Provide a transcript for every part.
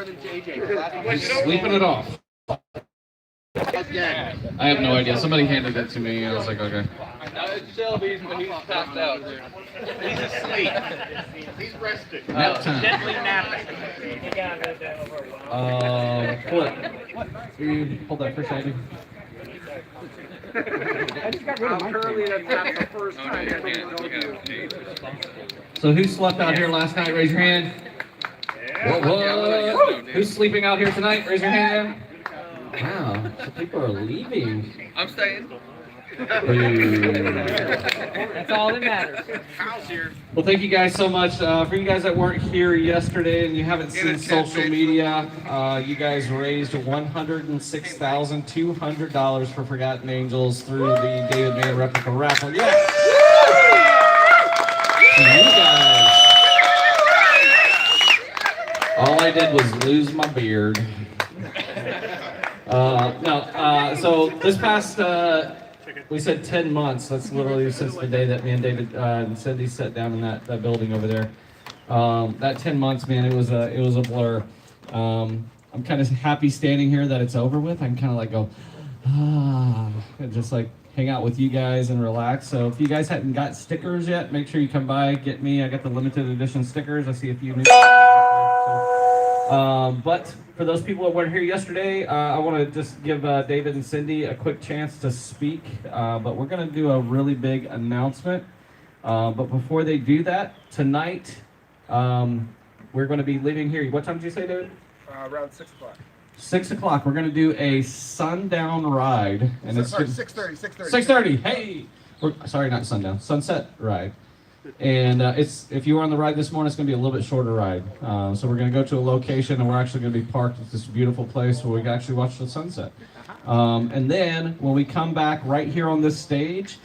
more than JJ. He's sleeping it off. Again. I have no idea. Somebody handed it to me. I was like, okay. No, it's Shelby's, but he's passed out. He's asleep. He's resting. Nap time. Gently napping. Pull it. You hold that for Shady. How Curly that's not the first time. So who slept out here last night? Raise your hand. What? Who's sleeping out here tonight? Raise your hand. Wow, so people are leaving. I'm staying. That's all that matters. Kyle's here. Well, thank you guys so much. For you guys that weren't here yesterday and you haven't seen social media, you guys raised $106,200 for Forgotten Angels through the David Mann Replica Raffle. Yeah! You guys. All I did was lose my beard. So this past, we said 10 months. That's literally since the day that me and David and Cindy sat down in that building over there. That 10 months, man, it was a blur. I'm kind of happy standing here that it's over with. I can kind of like go, and just like hang out with you guys and relax. So if you guys hadn't got stickers yet, make sure you come by, get me. I got the limited edition stickers. I see a few new. But for those people that weren't here yesterday, I want to just give David and Cindy a quick chance to speak. But we're going to do a really big announcement. But before they do that, tonight, we're going to be leaving here. What time did you say, David? Around 6 o'clock. 6 o'clock. We're going to do a sundown ride. And it's 6:30. 6:30. Hey! Sorry, not sundown. Sunset ride. And if you were on the ride this morning, it's going to be a little bit shorter ride. So we're going to go to a location, and we're actually going to be parked at this beautiful place where we can actually watch the sunset. And then when we come back right here on this stage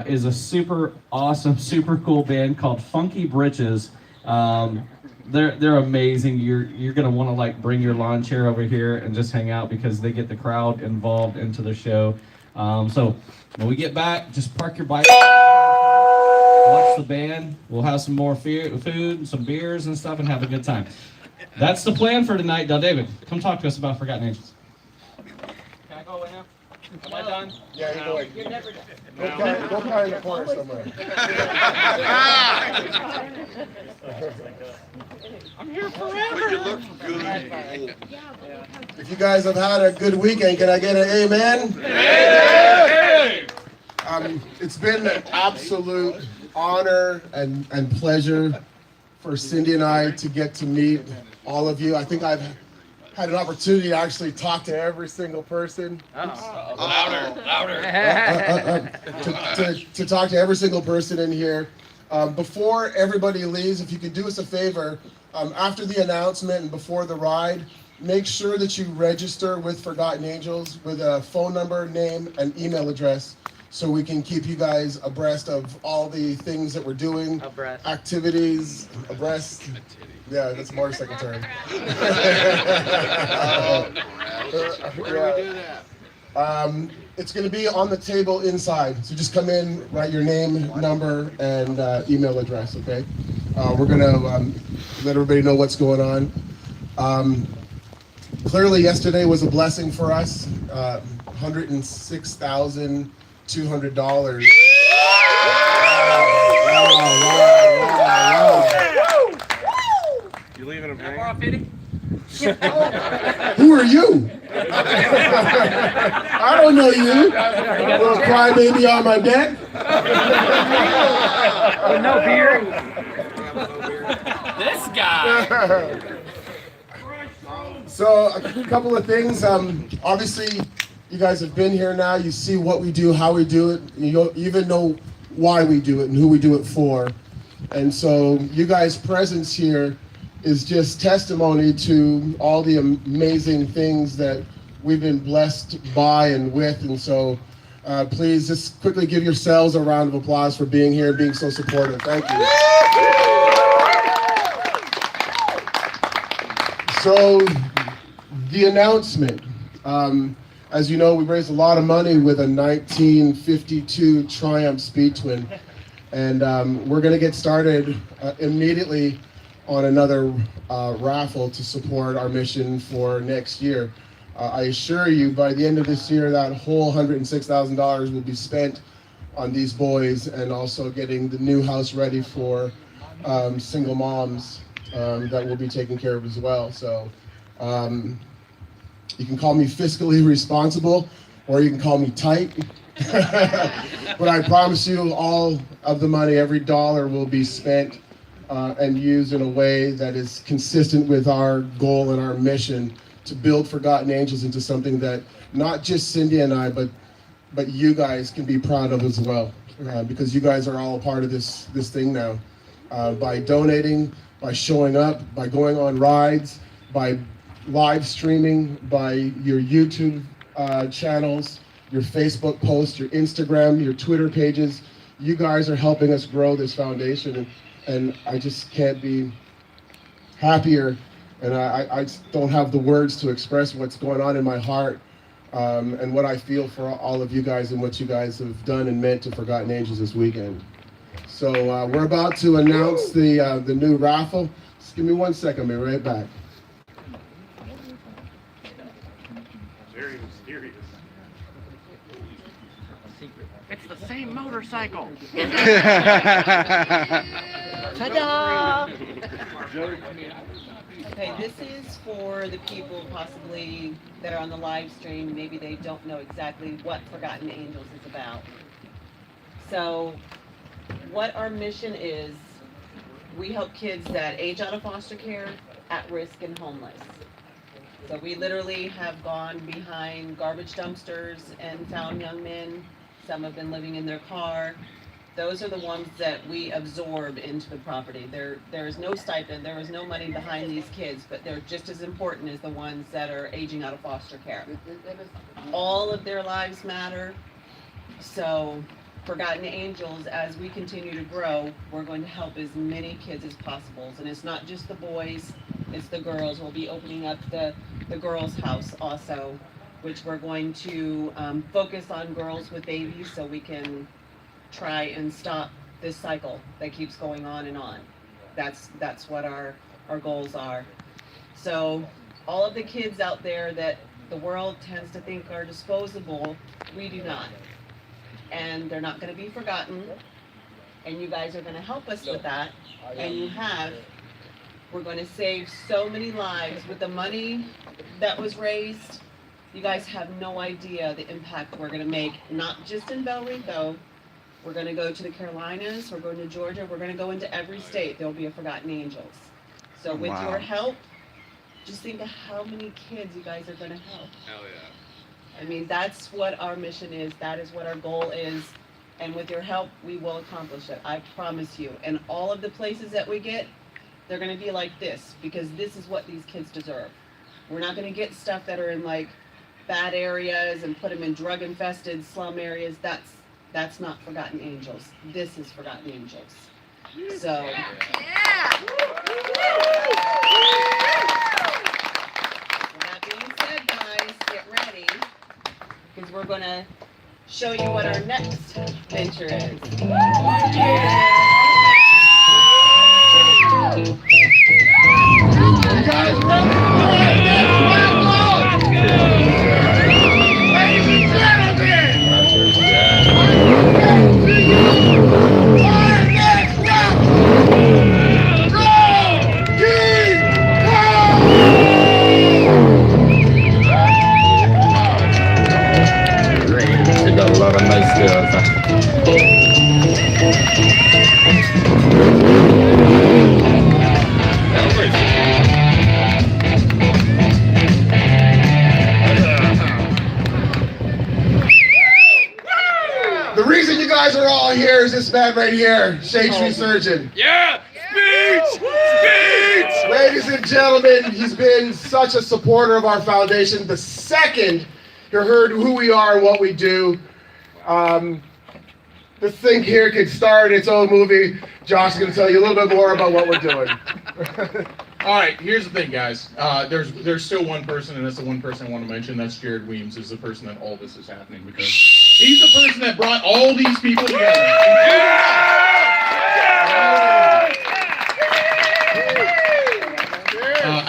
is a super awesome, super cool band called Funky Britches. They're amazing. You're going to want to like bring your lawn chair over here and just hang out because they get the crowd involved into the show. So when we get back, just park your bike. Watch the band. We'll have some more food and some beers and stuff and have a good time. That's the plan for tonight. Now, David, come talk to us about Forgotten Angels. Can I go away now? Am I done? Yeah, you go away. You're never done. Go cry in the corner somewhere. I'm here forever. You look good. If you guys have had a good weekend, can I get an amen? Amen. It's been an absolute honor and pleasure for Cindy and I to get to meet all of you. I think I've had an opportunity to actually talk to every single person. Louder. To talk to every single person in here. Before everybody leaves, if you could do us a favor, after the announcement and before the ride, make sure that you register with Forgotten Angels with a phone number, name, and email address, so we can keep you guys abreast of all the things that we're doing, activities, abreast. Yeah, that's a motorcycle term. Where do we do that? It's going to be on the table inside, so just come in, write your name, number, and email address, okay? We're going to let everybody know what's going on. Clearly, yesterday was a blessing for us. $106,200. Wow. You leaving him hanging? Who are you? I don't know you. Little crybaby on my deck. No beer. This guy. So a couple of things. Obviously, you guys have been here now. You see what we do, how we do it. You even know why we do it and who we do it for. And so you guys' presence here is just testimony to all the amazing things that we've been blessed by and with. And so please just quickly give yourselves a round of applause for being here and being so supportive. Thank you. So the announcement. As you know, we raised a lot of money with a 1952 Triumph Speed Twin. And we're going to get started immediately on another raffle to support our mission for next year. I assure you, by the end of this year, that whole $106,000 will be spent on these boys, and also getting the new house ready for single moms that we'll be taking care of as well. So you can call me fiscally responsible, or you can call me tight. But I promise you, all of the money, every dollar, will be spent and used in a way that is consistent with our goal and our mission to build Forgotten Angels into something that not just Cindy and I, but you guys can be proud of as well, because you guys are all a part of this thing now. By donating, by showing up, by going on rides, by live streaming, by your YouTube channels, your Facebook posts, your Instagram, your Twitter pages, you guys are helping us grow this foundation, and I just can't be happier. And I don't have the words to express what's going on in my heart and what I feel for all of you guys and what you guys have done and meant to Forgotten Angels this weekend. So we're about to announce the new raffle. Just give me 1 second, I'll be right back. Very mysterious. It's the same motorcycle. Ta-da! Okay, this is for the people possibly that are on the live stream. Maybe they don't know exactly what Forgotten Angels is about. So, what our mission is, we help kids that age out of foster care, at risk, and homeless. So we literally have gone behind garbage dumpsters and found young men. Some have been living in their car. Those are the ones that we absorb into the property. There is no stipend, there is no money behind these kids, but they're just as important as the ones that are aging out of foster care. All of their lives matter. So Forgotten Angels, as we continue to grow, we're going to help as many kids as possible. And it's not just the boys, it's the girls. We'll be opening up the girls' house also, which we're going to focus on girls with babies so we can try and stop this cycle that keeps going on and on. That's what our goals are. So all of the kids out there that the world tends to think are disposable, we do not. And they're not going to be forgotten. And you guys are going to help us with that. And you have. We're going to save so many lives with the money that was raised. You guys have no idea the impact we're going to make, not just in Bell Rico. We're going to go to the Carolinas, we're going to Georgia, we're going to go into every state. There will be a Forgotten Angels. So with your help, just think of how many kids you guys are going to help. Hell yeah. I mean, that's what our mission is. That is what our goal is. And with your help, we will accomplish it. I promise you. And all of the places that we get, they're going to be like this, because this is what these kids deserve. We're not going to get stuff that are in like bad areas and put them in drug-infested slum areas. That's not Forgotten Angels. This is Forgotten Angels. So. With that being said, guys, get ready, because we're going to show you what our next venture is. You guys ready for our next raffle? Ladies and gentlemen, our next raffle! Rocky They got a lot of nice girls. The reason you guys are all here is this man right here, SHADETREE Surgeon. Yeah! Speech! Speech! Ladies and gentlemen, he's been such a supporter of our foundation. The second you heard who we are and what we do, this thing here could start its own movie. Josh is going to tell you a little bit more about what we're doing. All right, here's the thing, guys. There's still one person, and that's the one person I want to mention. That's Jared Weems, is the person that all this is happening, because he's the person that brought all these people together.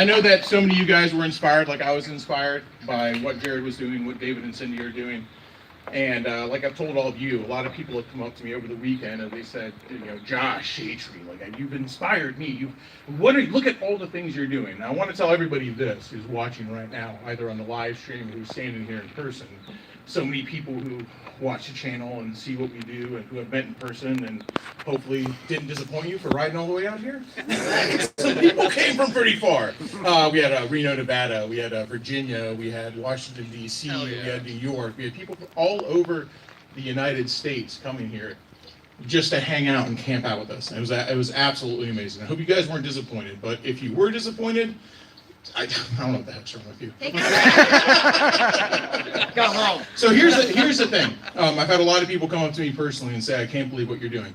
I know that so many of you guys were inspired, like I was inspired by what Jared was doing, what David and Cindy are doing. And like I've told all of you, a lot of people have come up to me over the weekend and they said, Josh, SHADETREE, like you've inspired me. Look at all the things you're doing. Now I want to tell everybody this who's watching right now, either on the live stream or who's standing here in person. So many people who watch the channel and see what we do and who have met in person and hopefully didn't disappoint you for riding all the way out here. Some people came from pretty far. We had Reno, Nevada, we had Virginia, we had Washington, D.C., we had New York. We had people from all over the United States coming here just to hang out and camp out with us. It was absolutely amazing. I hope you guys weren't disappointed, but if you were disappointed, I don't know what the heck's wrong with you. Go home. So here's the thing. I've had a lot of people come up to me personally and say, I can't believe what you're doing.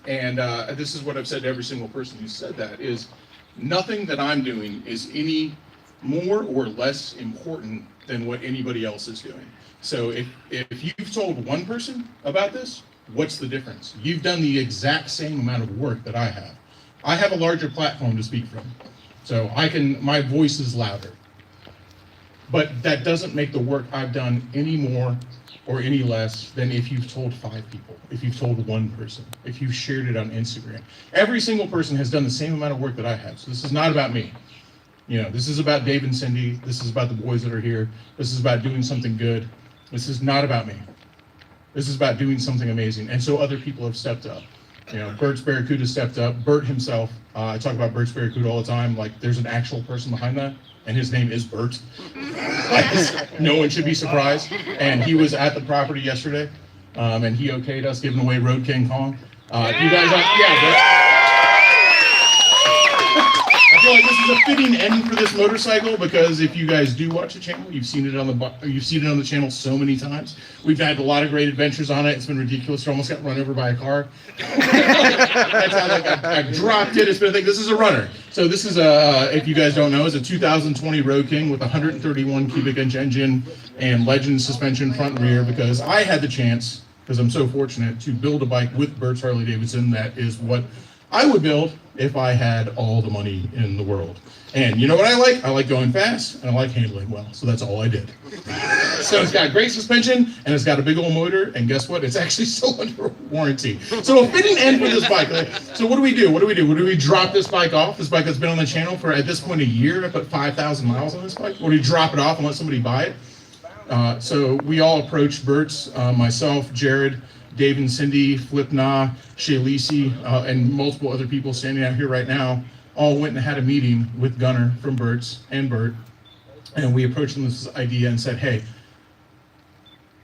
And this is what I've said to every single person who said that, is nothing that I'm doing is any more or less important than what anybody else is doing. So if you've told one person about this, what's the difference? You've done the exact same amount of work that I have. I have a larger platform to speak from. So my voice is louder. But that doesn't make the work I've done any more or any less than if you've told 5 people, if you've told one person, if you've shared it on Instagram. Every single person has done the same amount of work that I have. So this is not about me. This is about Dave and Cindy. This is about the boys that are here. This is about doing something good. This is not about me. This is about doing something amazing. And so other people have stepped up. Bert's Barracuda stepped up. Bert himself, I talk about Bert's Barracuda all the time. Like, there's an actual person behind that, and his name is Bert. No one should be surprised. And he was at the property yesterday, and he okayed us giving away Road King Kong. You guys, Bert. I feel like this is a fitting end for this motorcycle because if you guys do watch the channel, you've seen it on the channel so many times. We've had a lot of great adventures on it. It's been ridiculous. I almost got run over by a car. That's how I dropped it. It's been a thing. This is a runner. So this is if you guys don't know, is a 2020 Road King with 131 cubic inch engine and Legend suspension front and rear, because I had the chance, because I'm so fortunate, to build a bike with Bert's Harley Davidson that is what I would build if I had all the money in the world. And you know what I like? I like going fast, and I like handling well. So that's all I did. So it's got great suspension, and it's got a big old motor, and guess what? It's actually still under warranty. So a fitting end for this bike. So what do we do? What do we drop this bike off? This bike has been on the channel for, at this point, a year. I put 5,000 miles on this bike. Or do we drop it off and let somebody buy it? So we all approached Bert's, myself, Jared, Dave and Cindy, Flip Na, Shay Lisi, and multiple other people standing out here right now, all went and had a meeting with Gunner from Bert's and Bert, and we approached them with this idea and said, hey,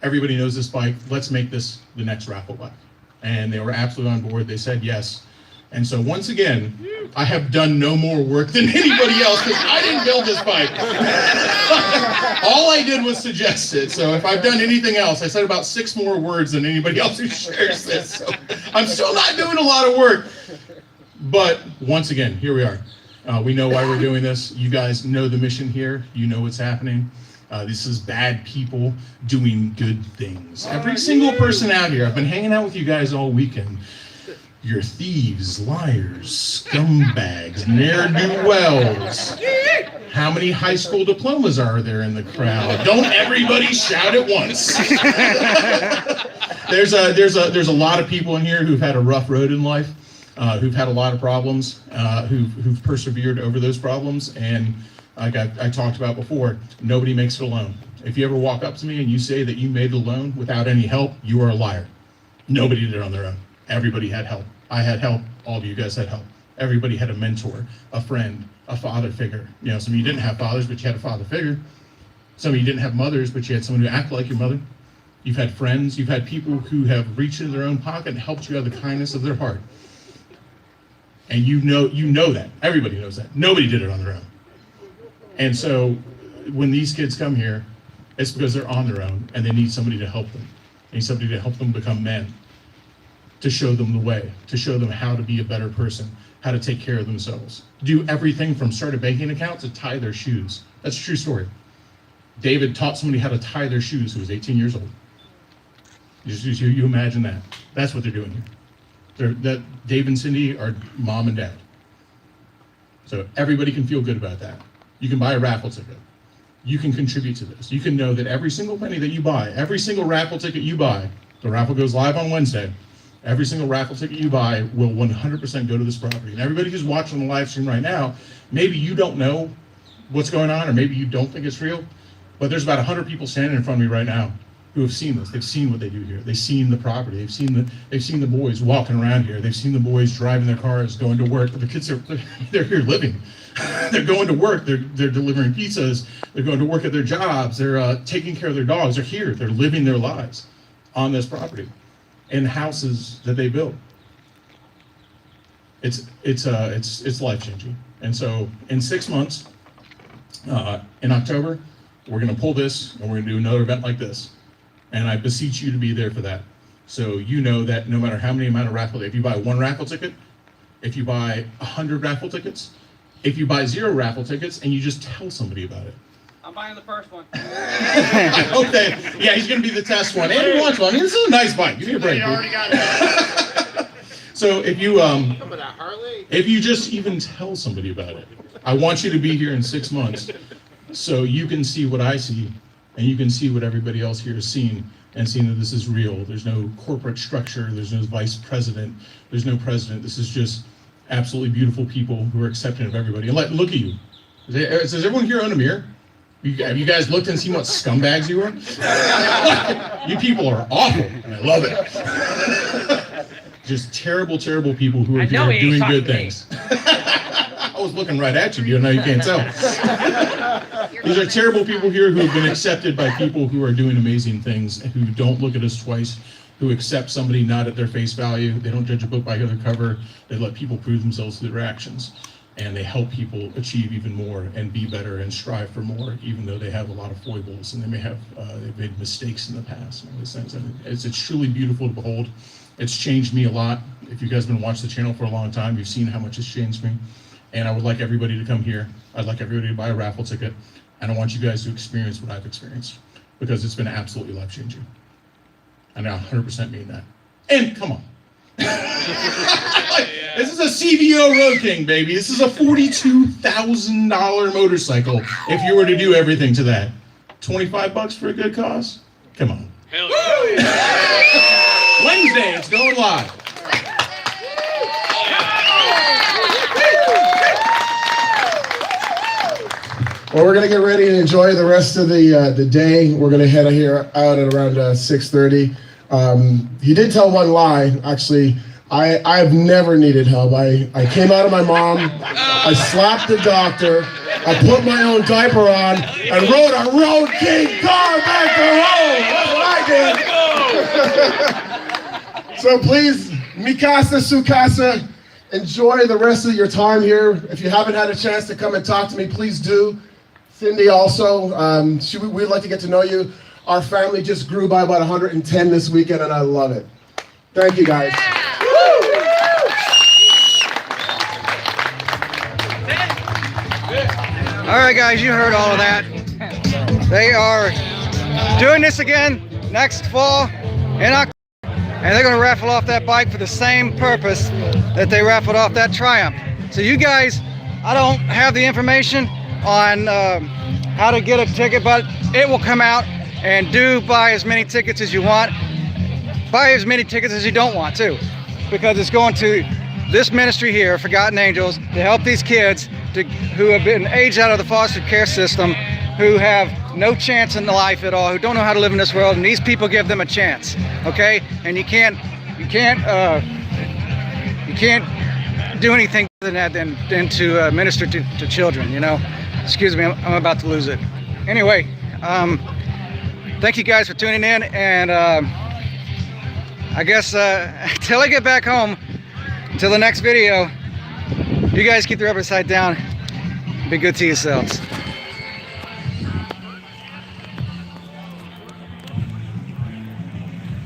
everybody knows this bike, let's make this the next raffle bike. And they were absolutely on board. They said yes. And so once again, I have done no more work than anybody else because I didn't build this bike. All I did was suggest it. So if I've done anything else, I said about 6 more words than anybody else who shares this. So I'm still not doing a lot of work. But once again, here we are. We know why we're doing this. You guys know the mission here. You know what's happening. This is bad people doing good things. Every single person out here, I've been hanging out with you guys all weekend. You're thieves, liars, scumbags, ne'er-do-wells. How many high school diplomas are there in the crowd? Don't everybody shout at once. There's a lot of people in here who've had a rough road in life, who've had a lot of problems, who've persevered over those problems, and like I talked about before, nobody makes it alone. If you ever walk up to me and you say that you made it alone without any help, you are a liar. Nobody did it on their own. Everybody had help. I had help. All of you guys had help. Everybody had a mentor, a friend, a father figure. Some of you didn't have fathers, but you had a father figure. Some of you didn't have mothers, but you had someone who acted like your mother. You've had friends. You've had people who have reached into their own pocket and helped you out of the kindness of their heart. And you know that. Everybody knows that. Nobody did it on their own. And so when these kids come here, it's because they're on their own and they need somebody to help them. They need somebody to help them become men, to show them the way, to show them how to be a better person, how to take care of themselves. Do everything from start a banking account to tie their shoes. That's a true story. David taught somebody how to tie their shoes who was 18 years old. You imagine that. That's what they're doing here. Dave and Cindy are mom and dad. So everybody can feel good about that. You can buy a raffle ticket. You can contribute to this. You can know that every single penny that you buy, every single raffle ticket you buy, the raffle goes live on Wednesday, every single raffle ticket you buy will 100% go to this property. And everybody who's watching the live stream right now, maybe you don't know what's going on, or maybe you don't think it's real, but there's about 100 people standing in front of me right now who have seen this. They've seen what they do here. They've seen the property. They've seen the boys walking around here. They've seen the boys driving their cars, going to work. The kids they're here living. They're going to work. They're delivering pizzas. They're going to work at their jobs. They're taking care of their dogs. They're here. They're living their lives on this property in houses that they built. It's life changing. And so in 6 months, in October, we're going to pull this and we're going to do another event like this. And I beseech you to be there for that. So you know that no matter how many amount of raffle, if you buy 1 raffle ticket, if you buy 100 raffle tickets, if you buy 0 raffle tickets and you just tell somebody about it. I'm buying the first one. Okay, yeah, he's going to be the test one. And he wants one. This is a nice bike. Give me a break. already got it. So if you just even tell somebody about it, I want you to be here in 6 months so you can see what I see and you can see what everybody else here has seen and seen that this is real. There's no corporate structure. There's no vice president. There's no president. This is just absolutely beautiful people who are accepting of everybody. And look at you. Does everyone here own a mirror? Have you guys looked and seen what scumbags you are? You people are awful, and I love it. Just terrible, terrible people who are here doing good things. I was looking right at you. You know, you can't tell. These are terrible people here who have been accepted by people who are doing amazing things, who don't look at us twice, who accept somebody not at their face value. They don't judge a book by their cover. They let people prove themselves through their actions. And they help people achieve even more and be better and strive for more, even though they have a lot of foibles and they may have they've made mistakes in the past and all these things. And it's truly beautiful to behold. It's changed me a lot. If you guys have been watching the channel for a long time, you've seen how much it's changed me. And I would like everybody to come here. I'd like everybody to buy a raffle ticket. And I want you guys to experience what I've experienced, because it's been absolutely life-changing. And I 100% mean that. And come on. This is a CVO Road King, baby. This is a $42,000 motorcycle if you were to do everything to that. 25 bucks for a good cause? Come on. Hell yeah. Wednesday, it's going live. Well, we're gonna get ready and enjoy the rest of the day. We're gonna head here out at around 6:30. He did tell one lie. Actually, I've never needed help. I came out of my mom. I slapped the doctor. I put my own diaper on and rode a Road King car back to home. That's what I did. So please, Mikasa Sukasa, enjoy the rest of your time here. If you haven't had a chance to come and talk to me, please do. Cindy also, we'd like to get to know you. Our family just grew by about 110 this weekend, and I love it. Thank you, guys. All right, guys, you heard all of that. They are doing this again next fall in October, and they're going to raffle off that bike for the same purpose that they raffled off that Triumph. So you guys, I don't have the information on how to get a ticket, but it will come out. And do buy as many tickets as you want. Buy as many tickets as you don't want too, because it's going to this ministry here, Forgotten Angels, to help these kids who have been aged out of the foster care system, who have no chance in life at all, who don't know how to live in this world, and these people give them a chance. Okay, and you can't do anything other than that than to minister to children. You know, excuse me, I'm about to lose it. Anyway. Thank you guys for tuning in, and I guess until I get back home, until the next video, you guys keep the rubber side down. Be good to yourselves.